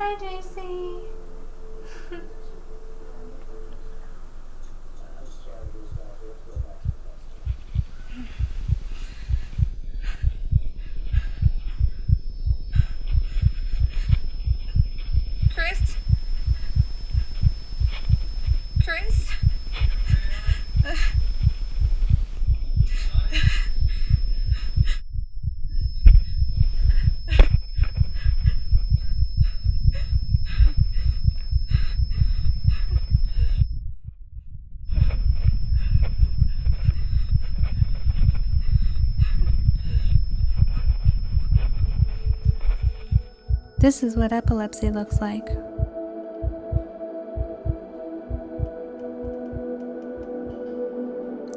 Hi, JC. Chris? Chris? This is what epilepsy looks like.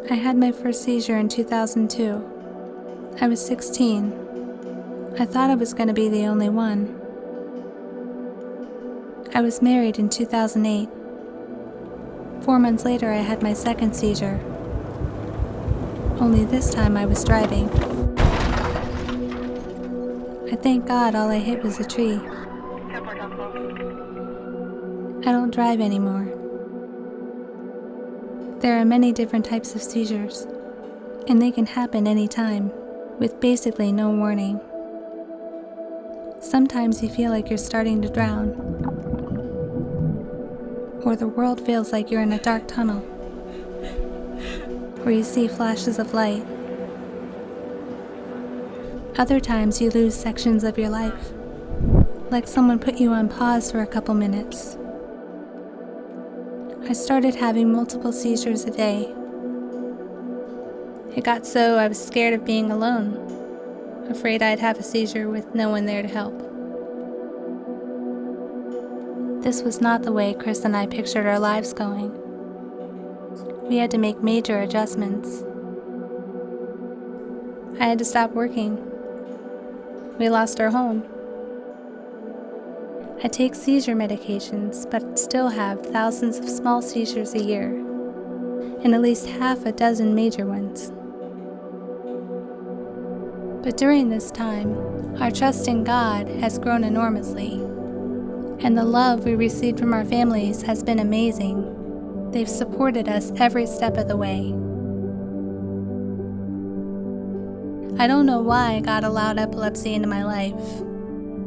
I had my first seizure in 2002. I was 16. I thought I was going to be the only one. I was married in 2008. 4 months later, I had my second seizure. Only this time I was driving. I thank God all I hit was a tree. I don't drive anymore. There are many different types of seizures, and they can happen anytime, with basically no warning. Sometimes you feel like you're starting to drown, or the world feels like you're in a dark tunnel, or you see flashes of light. Other times you lose sections of your life, like someone put you on pause for a couple minutes. I started having multiple seizures a day. It got so I was scared of being alone, afraid I'd have a seizure with no one there to help. This was not the way Chris and I pictured our lives going. We had to make major adjustments. I had to stop working. We lost our home. I take seizure medications, but still have thousands of small seizures a year, and at least half a dozen major ones. But during this time, our trust in God has grown enormously, and the love we received from our families has been amazing. They've supported us every step of the way. I don't know why God allowed epilepsy into my life,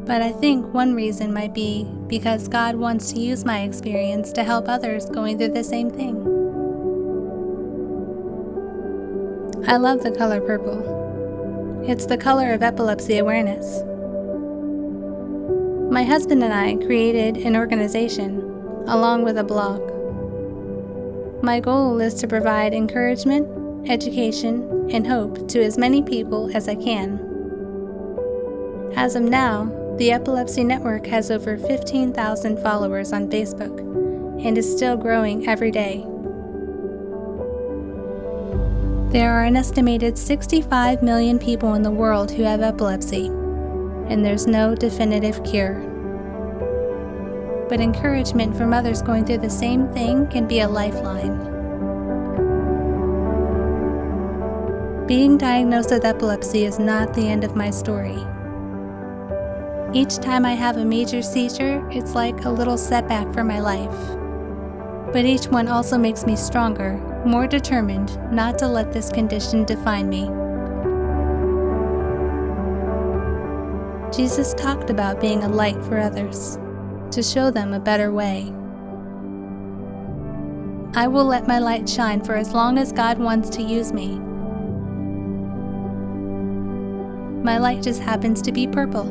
but I think one reason might be because God wants to use my experience to help others going through the same thing. I love the color purple. It's the color of epilepsy awareness. My husband and I created an organization, along with a blog. My goal is to provide encouragement, education, and hope to as many people as I can. As of now, the Epilepsy Network has over 15,000 followers on Facebook and is still growing every day. There are an estimated 65 million people in the world who have epilepsy, and there's no definitive cure. But encouragement from others going through the same thing can be a lifeline. Being diagnosed with epilepsy is not the end of my story. Each time I have a major seizure, it's like a little setback for my life. But each one also makes me stronger, more determined not to let this condition define me. Jesus talked about being a light for others, to show them a better way. I will let my light shine for as long as God wants to use me. My light just happens to be purple.